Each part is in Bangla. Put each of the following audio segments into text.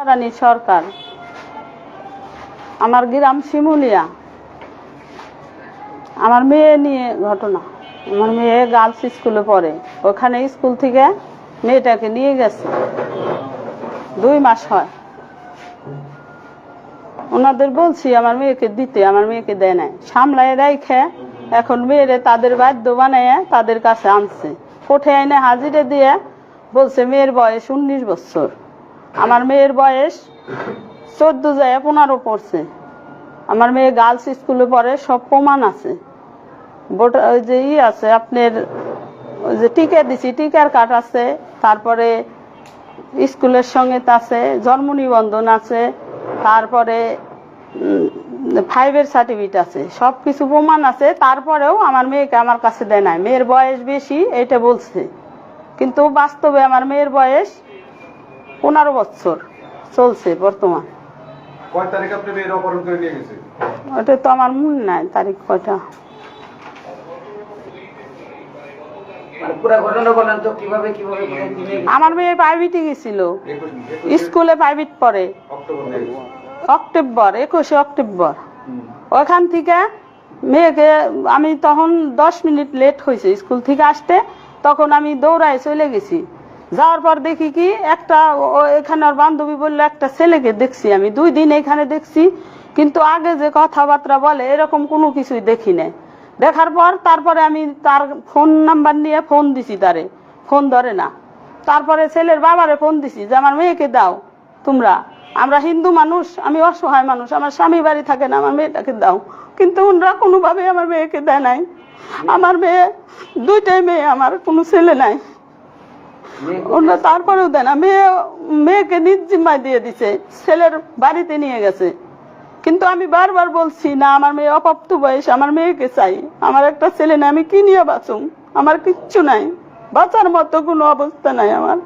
রানী সরকার, আমার গ্রাম শিমুলিয়া। আমার মেয়ে নিয়ে ঘটনা। আমার মেয়ে গার্লস স্কুলে পড়ে, ওখানে স্কুল থেকে মেয়েটাকে নিয়ে গেছে, 2 মাস হয়। ওনাদের বলছি আমার মেয়েকে দিতে, আমার মেয়েকে দেয় নাই, সামলায় রাইখে এখন মেয়েরে তাদের বাধ্য বানায় তাদের কাছে আনছে। কোঠে এনে হাজিরে দিয়ে বলছে মেয়ের বয়স 19 বছর। আমার মেয়ের বয়স 14 যায় 15 পড়ছে। আমার মেয়ে গার্লস স্কুলে পড়ে, সব প্রমাণ আছে। ওই যে আছে আপনার, ওই যে টিকা দিছি, টিকার কার্ড আছে, তারপরে স্কুলের সঙ্গে আছে, জন্ম নিবন্ধন আছে, তারপরে 5-এর সার্টিফিকেট আছে, সব কিছু প্রমাণ আছে। তারপরেও আমার মেয়েকে আমার কাছে দেয় নাই। মেয়ের বয়স বেশি এটা বলছে, কিন্তু বাস্তবে আমার মেয়ের বয়স 15 বছর চলছে বর্তমান। কয় তারিখ আপনি মেয়ের অপহরণ করে নিয়ে গেছে? ওটা তো আমার মনে নাই তারিখ কয়টা। আমার মেয়ে প্রাইভেটে গেছিল, স্কুলে প্রাইভেট পড়ে, অক্টোবর 21 অক্টোবর। ওখান থেকে মেয়েকে আমি তখন 10 মিনিট লেট হয়েছে স্কুল থেকে আসতে, তখন আমি দৌড়ায় চলে গেছি। যাওয়ার পর দেখি কি একটা এখানে ওর বান্ধবী বললো একটা ছেলেকে দেখছি, আমি 2 দিন এখানে দেখছি, কিন্তু আগে যে কথাবার্তা বলে এরকম কোনো কিছুই দেখি নাই। দেখার পর তারপরে আমি তার ফোন নাম্বার নিয়ে ফোন দিছি, তারে ফোন ধরে না। তারপরে ছেলের বাবারে ফোন দিছি যে আমার মেয়েকে দাও তোমরা, আমরা হিন্দু মানুষ, আমি অসহায় মানুষ, আমার স্বামী বাড়ি থাকে না, আমার মেয়েটাকে দাও। কিন্তু ওনারা কোনোভাবে আমার মেয়েকে দেয় নাই। আমার মেয়ে 2টাই মেয়ে, আমার কোনো ছেলে নাই। ওনারা তারপরেও দেয় না। মেয়েকে নিজ জিম্মায় দিয়ে দিছে, ছেলের বাড়িতে নিয়ে গেছে। কিন্তু আমি বারবার বলছি না, আমার মেয়ে অপ্রাপ্ত বয়স, আমার মেয়েকে চাই, আমার একটা ছেলে না, আমি কি নিয়ে বাঁচুম, আমার কিচ্ছু নাই, বাঁচার মতো কোনো অবস্থা নাই আমার।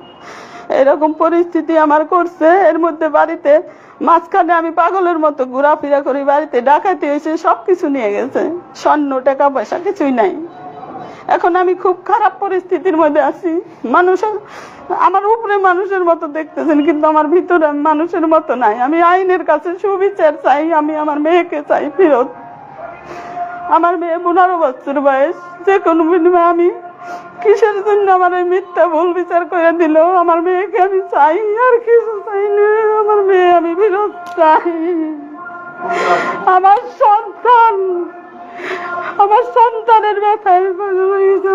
এরকম পরিস্থিতি আমার করছে। এর মধ্যে বাড়িতে মাঝখানে আমি পাগলের মতো ঘোরাফেরা করি, বাড়িতে ডাকাতি হয়েছে, সবকিছু নিয়ে গেছে, স্বর্ণ টাকা পয়সা কিছুই নাই। এখন আমি খুব খারাপ পরিস্থিতির মধ্যে আছি। মানুষ আমার উপরে মানুষের মতো দেখতেছেন, কিন্তু আমার ভিতরে মানুষের মতো নাই। আমি আইনের কাছে সুবিচার চাই, আমি আমার মেয়েকে চাই ফেরত। আমার মেয়ে 15 বছর বয়স, যে কোনো বিনিময়ে আমি কিসের জন্য আমার এই মিথ্যা ভুল বিচার করে দিল। আমার মেয়েকে আমি চাই, আর কিছু চাই না। আমার মেয়ে আমি ফেরত চাই। আমার সন্তান, আমার সন্তানের ব্যথায়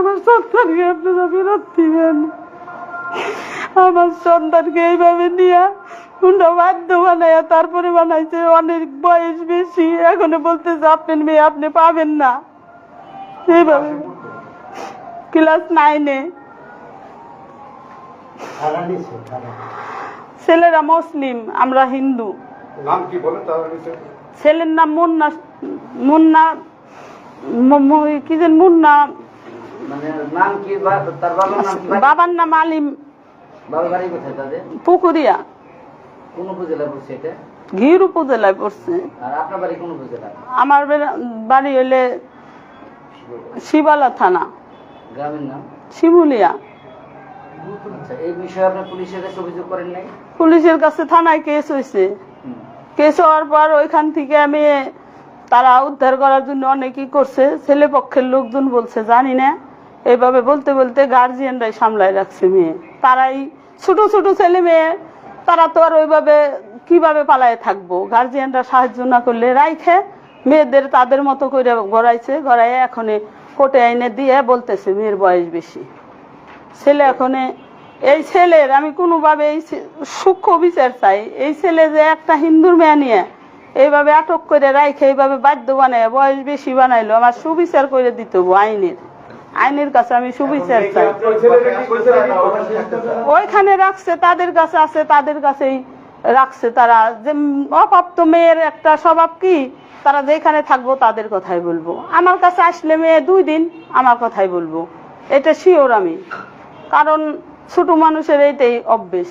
আমার সন্তানকে আপনারা ফেরত দিবেন। আমার সন্তানকে এইভাবে নিয়ে বাধ্য বানাইয়া তারপরে বানাইছে, অনেক বয়স বেশি, এখন বলতেছে আপনার মেয়ে আপনি পাবেন না। এইভাবে ক্লাস 9-এ। ছেলেরা মুসলিম, আমরা হিন্দু। নাম কি বলেন? ছেলের নাম মুন্না, মুন্না কি যেন মুন্না, বাবার নাম আলিম। পুকুরিয়া। কোন উপজেলা পড়ছে এটা? ঘির উপজেলায় পড়ছে। আর আপনার বাড়ি কোন উপজেলা? আমার বাড়ি হইলে শিবালা থানা। গ্রামের নাম? শিমুলিয়া। আচ্ছা, এই বিষয়ে আপনি পুলিশের কাছে অভিযোগ করেন নাই? পুলিশের কাছে থানায় কেস হয়েছে। কেস হওয়ার পর ওইখান থেকে আমি তারা উদ্ধার করার জন্য অনেকই করছে। ছেলে পক্ষের লোকজন বলছে জানি না, এইভাবে বলতে বলতে গার্জিয়ানরাই সামলায় রাখছে মেয়ে। তারাই ছোট ছোট ছেলে মেয়ে, তারা তো আর ওইভাবে কিভাবে পালায় থাকবো, গার্জিয়ানরা সাহায্য না করলে রাইখে মেয়েদের তাদের মতো করে গড়াইছে। গড়াইয়ে এখন কোর্টে আইনে দিয়ে বলতেছে মেয়ের বয়স বেশি। ছেলে এখন এই ছেলের আমি কোনোভাবে এই সূক্ষ্ম বিচার চাই। এই ছেলে যে একটা হিন্দুর মেয়ে নিয়ে এইভাবে আটক করে রাইখে এইভাবে বাধ্য বানায় বয়স বেশি বানাইলো, আমার সুবিচার করে দিতে হবে। আইনের কাছে আমি সুবিচার চাই। ওইখানে রাখছে, তাদের কাছে আছে, তাদের কাছেই রাখছে। তারা যে অপ্রাপ্ত মেয়ের একটা স্বভাব কি, তারা যেখানে থাকবো তাদের কথাই বলবো। আমার কাছে আসলে মেয়ে 2 দিন আমার কথাই বলবো, এটা শিওর আমি, কারণ ছোট মানুষের এইটাই অভ্যেস।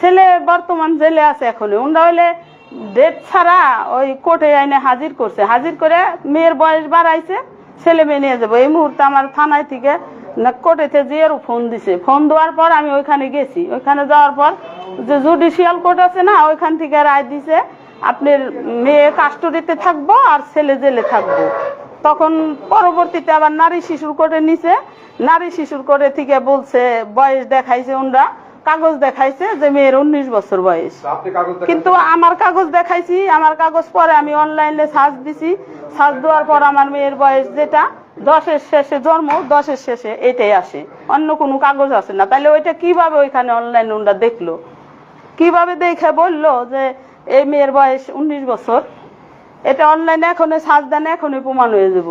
ছেলে বর্তমান জেলে আছে এখনো। ওরা হইলে ডেট ছাড়া ওই কোর্টে আইনে হাজির করছে, হাজির করে মেয়ের বয়স বাড়াইছে, ছেলে মেয়ে নিয়ে যাবো। এই মুহূর্তে আমার থানায় থেকে না কোর্টেতে জিয়ারও ফোন দিছে, ফোন দেওয়ার পর আমি ওইখানে গেছি। ওইখানে যাওয়ার পর যে জুডিশিয়াল কোর্ট আছে না, ওইখান থেকে রায় দিছে আপনার মেয়ে কাস্টডিতে থাকবো আর ছেলে জেলে থাকবো। তখন পরবর্তীতে আবার নারী শিশুর কোর্টে নিছে, নারী শিশুর কোর্টে থেকে বলছে বয়স দেখাইছে, ওনরা কাগজ দেখাইছে যে মেয়ের 19 বছর বয়স। তো আপনি কাগজ দেখান- কিন্তু আমার কাগজ দেখাইছি, আমার কাগজ পরে আমি অনলাইনে সার্চ দিছি, সার্চ দেওয়ার পর আমার মেয়ের বয়স যেটা 10-এর শেষে জন্ম, 10-এর শেষে এটাই আসে, অন্য কোনো কাগজ আসে না। তাহলে ওইটা কিভাবে ওইখানে অনলাইনে ওনরা দেখলো, কিভাবে দেখে বললো যে এই মেয়ের বয়স 19 বছর? এটা অনলাইনে এখনই সার্চ দেন, এখনই প্রমাণ হয়ে যাব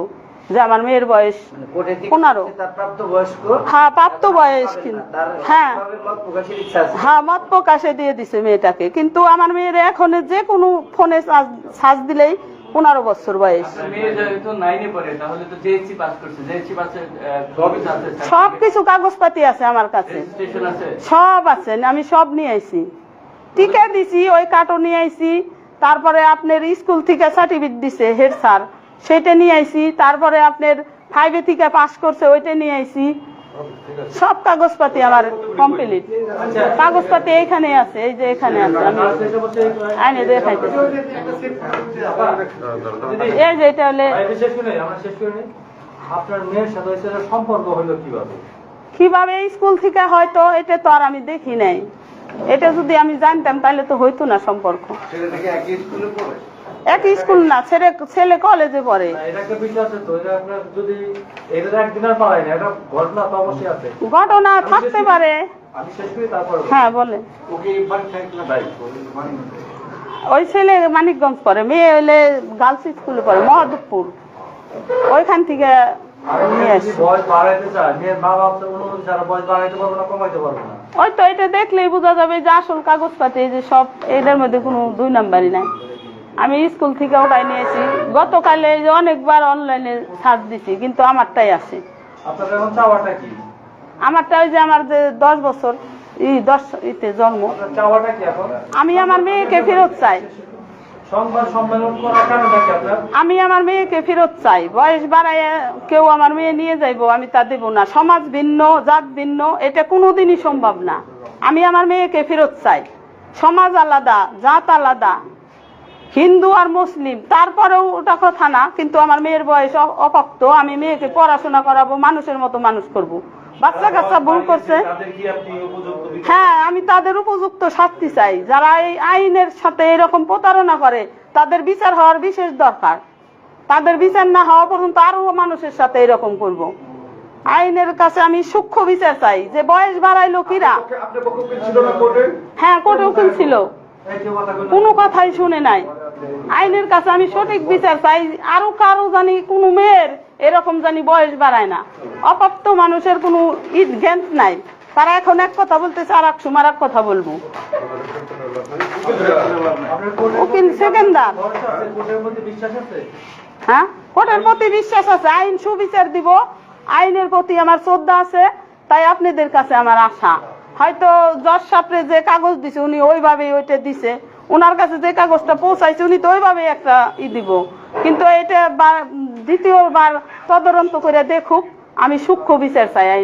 যে আমার মেয়ের বয়স মানে কোর্টে থেকে 15। তার প্রাপ্তবয়স্ক, হ্যাঁ প্রাপ্ত বয়স, কিন্তু তার হ্যাঁ সঠিকভাবে মত প্রকাশের ইচ্ছা আছে। হ্যাঁ মত প্রকাশে দিয়ে দিছে মেয়েটাকে। কিন্তু আমার মেয়ের এখন যে কোনো ফোনে সার্চ দিলেই 15 বছর বয়স। আপনার মেয়ে যেহেতু 9 এ পড়ে, তাহলে তো জেএসসি পাস করছে, জেএসসি পাসের সবই আছে, সব কিছু কাগজপাতি আছে আমার কাছে, রেজিস্ট্রেশন আছে। সব আছে, আমি সব নিয়ে আইছি, টিকা দিছি, ওই কার্ডও নিয়ে আইছি। তারপরে আপনার স্কুল থেকে সার্টিফিকেট দিছে হেড স্যার, সেটা নিয়ে আইছি। তারপরে আপনার 5 থেকে পাস করছে, ওইটা নিয়ে আইছি। সব কাগজপাতি আমার কমপ্লিট, কাগজপাতি এইখানে আছে, এই যে এখানে আছে, আমি আইনে দেখাইতেছি। এই যে এটা হলে আপনার মেয়ের সাথে সম্পর্ক হলো কিভাবে? কিভাবে স্কুল থেকে হয়তো, এটা তো আর আমি দেখি নাই। এটা যদি আমি জানতাম তাহলে তো হইতো না সম্পর্ক। ছেলে থেকে একই স্কুলে পড়ে? একই স্কুল না, ছেলে কলেজে পড়ে। এটা একটা বিষয় আছে তো, এটা আপনার যদি এটা একদিনের পালাই না, এটা ঘটনা তো অবশ্যই আছে। ঘটনা থাকতে পারে। আমি শেষ করি তারপর। হ্যাঁ বলে, ওকে বাড়ি থাকলে ভাই ওই ছেলে মানিকগঞ্জ পড়ে, মেয়ে হইলে গার্লস স্কুলে পড়ে মহাদেবপুর, ওইখান থেকে আমি নিয়ে যদি আসি। বয়স বাড়াইতে চাই, মেয়ের মা বাপ তো অনুমতি ছাড়া বয়স বাড়াইতে পারবো না, কমাইতে পারবো না। ওই তো এটা দেখলেই বোঝা যাবে যে আসল কাগজপাতি যে সব, এদের মধ্যে কোনো 2 নাম্বারই নাই। আমি স্কুল থেকে ওটাই নিয়েছি। গতকালে এই যে অনেকবার অনলাইনে সার্চ দিছি, কিন্তু আমারটাই আসে। আপনার এখন চাওয়াটা কি? আমারটা ওই যে আমার যে 10 বছর 10 ইতে জন্ম, আপনার চাওয়াটা কি এখন? আমি আমার মেয়েকে ফেরত চাই। সংবাদ সম্মেলন করার কারণটা কি আপনার? আমি আমার মেয়েকে ফেরত চাই। বয়স বাড়ায় কেউ আমার মেয়ে নিয়ে যাইবো, আমি তা দেবো না। সমাজ ভিন্ন, জাত ভিন্ন, এটা কোনোদিনই সম্ভব না। আমি আমার মেয়েকে ফেরত চাই। সমাজ আলাদা, জাত আলাদা, হিন্দু আর মুসলিম, তারপরেও ওটা কথা না। কিন্তু আমার মেয়ের বয়স অপক্ত, আমি মেয়েকে পড়াশোনা করাবো, মানুষের মতো মানুষ করব। বাচ্চা কাচ্চা ভুল করছে, হ্যাঁ আমি তাদের উপযুক্ত শাস্তি চাই। যারা এই আইনের সাথে এরকম প্রতারণা করে, তাদের বিচার হওয়ার বিশেষ দরকার। তাদের বিচার না হওয়া পর্যন্ত আরো মানুষের সাথে এরকম করব। আইনের কাছে আমি সূক্ষ্ম বিচার চাই, যে বয়স বাড়াইলো কিরা। আপনার পক্ষ উকিল ছিল না কোর্টে? হ্যাঁ কোর্টে উকিল ছিল, কোনো কথাই শুনে নাই। আইনের কাছে আমি সঠিক বিচার চাই। আরো কারো জানি কোনো মেয়ের এরকম জানি বয়স বাড়ায় না। অপ্রাপ্ত মানুষের কোনো জ্ঞান নাই, তারা এখন এক কথা বলতেছে, আর এক সময় এক কথা বলবো। উকিল সেকেন্ডার, ভরসা আছে, কোর্টের প্রতি বিশ্বাস আছে? হ্যাঁ কোর্টের প্রতি বিশ্বাস আছে। আইন সুবিচার দিব, আইনের প্রতি আমার শ্রদ্ধা আছে। তাই আপনাদের কাছে আমার আশা, হয়তো জজ সাহেবরে যে কাগজ দিছে উনি ওইভাবেই ওইটা দিছে, ওনার কাছে যে কাগজটা পৌঁছাইছে উনি তো ওইভাবেই একটা দিব। কিন্তু এটা দ্বিতীয়বার তদন্ত করে দেখুক, আমি সূক্ষ্ম বিচার চাই আইন।